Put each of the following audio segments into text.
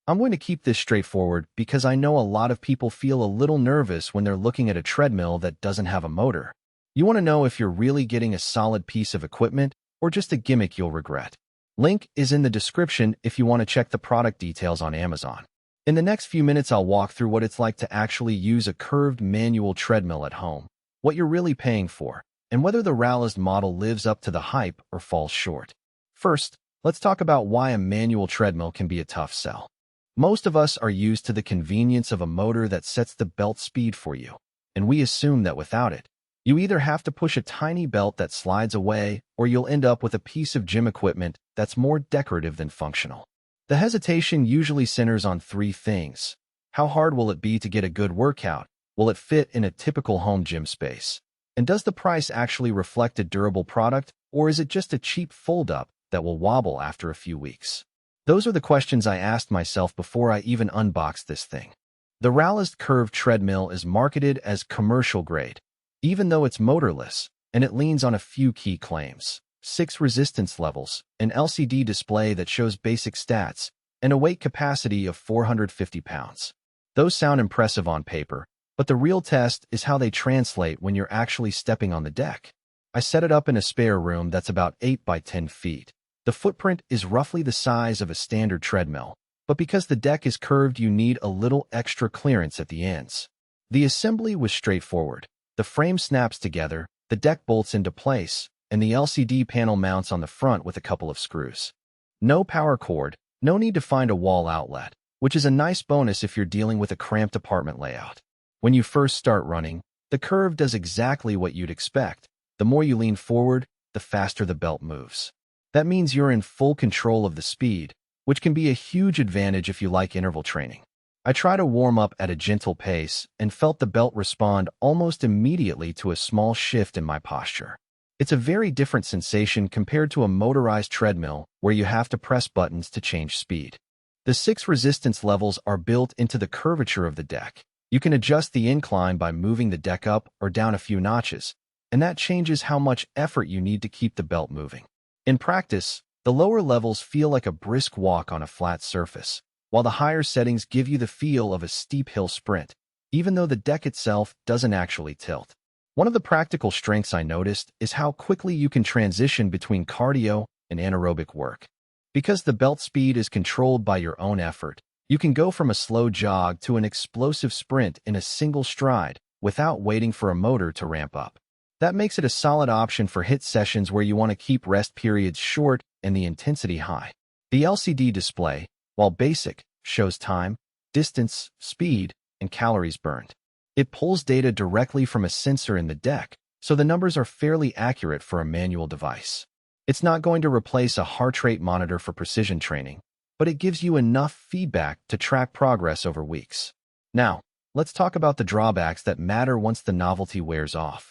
I'm going to keep this straightforward because I know a lot of people feel a little nervous when they're looking at a treadmill that doesn't have a motor. You want to know if you're really getting a solid piece of equipment or just a gimmick you'll regret. Link is in the description if you want to check the product details on Amazon. In the next few minutes, I'll walk through what it's like to actually use a curved manual treadmill at home, what you're really paying for, and whether the Motorless model lives up to the hype or falls short. First, let's talk about why a manual treadmill can be a tough sell. Most of us are used to the convenience of a motor that sets the belt speed for you, and we assume that without it, you either have to push a tiny belt that slides away or you'll end up with a piece of gym equipment that's more decorative than functional. The hesitation usually centers on three things. How hard will it be to get a good workout? Will it fit in a typical home gym space? And does the price actually reflect a durable product, or is it just a cheap fold-up that will wobble after a few weeks? Those are the questions I asked myself before I even unboxed this thing. The Motorless curved treadmill is marketed as commercial grade, even though it's motorless, and it leans on a few key claims. 6 resistance levels, an LCD display that shows basic stats, and a weight capacity of 450 pounds. Those sound impressive on paper, but the real test is how they translate when you're actually stepping on the deck. I set it up in a spare room that's about 8 by 10 feet. The footprint is roughly the size of a standard treadmill, but because the deck is curved, you need a little extra clearance at the ends. The assembly was straightforward. The frame snaps together, the deck bolts into place, and the LCD panel mounts on the front with a couple of screws. No power cord, no need to find a wall outlet, which is a nice bonus if you're dealing with a cramped apartment layout. When you first start running, the curve does exactly what you'd expect. The more you lean forward, the faster the belt moves. That means you're in full control of the speed, which can be a huge advantage if you like interval training. I try to warm up at a gentle pace and felt the belt respond almost immediately to a small shift in my posture. It's a very different sensation compared to a motorized treadmill where you have to press buttons to change speed. The 6 resistance levels are built into the curvature of the deck. You can adjust the incline by moving the deck up or down a few notches, and that changes how much effort you need to keep the belt moving. In practice, the lower levels feel like a brisk walk on a flat surface, while the higher settings give you the feel of a steep hill sprint, even though the deck itself doesn't actually tilt. One of the practical strengths I noticed is how quickly you can transition between cardio and anaerobic work. Because the belt speed is controlled by your own effort, you can go from a slow jog to an explosive sprint in a single stride without waiting for a motor to ramp up. That makes it a solid option for HIIT sessions where you want to keep rest periods short and the intensity high. The LCD display, while basic, shows time, distance, speed, and calories burned. It pulls data directly from a sensor in the deck, so the numbers are fairly accurate for a manual device. It's not going to replace a heart rate monitor for precision training, but it gives you enough feedback to track progress over weeks. Now, let's talk about the drawbacks that matter once the novelty wears off.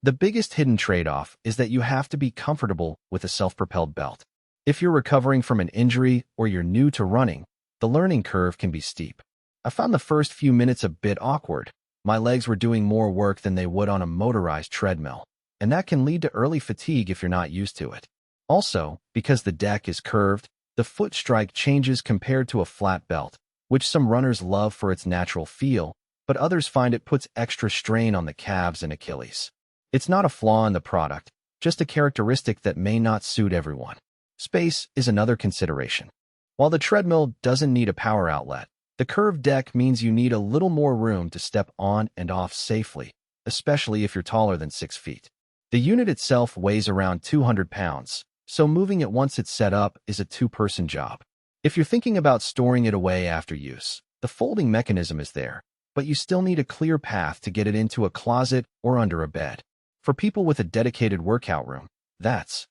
The biggest hidden trade-off is that you have to be comfortable with a self-propelled belt. If you're recovering from an injury or you're new to running, the learning curve can be steep. I found the first few minutes a bit awkward. My legs were doing more work than they would on a motorized treadmill, and that can lead to early fatigue if you're not used to it. Also, because the deck is curved, the foot strike changes compared to a flat belt, which some runners love for its natural feel, but others find it puts extra strain on the calves and Achilles. It's not a flaw in the product, just a characteristic that may not suit everyone. Space is another consideration. While the treadmill doesn't need a power outlet, the curved deck means you need a little more room to step on and off safely, especially if you're taller than 6 feet. The unit itself weighs around 200 pounds, so moving it once it's set up is a 2-person job. If you're thinking about storing it away after use, the folding mechanism is there, but you still need a clear path to get it into a closet or under a bed. For people with a dedicated workout room, that's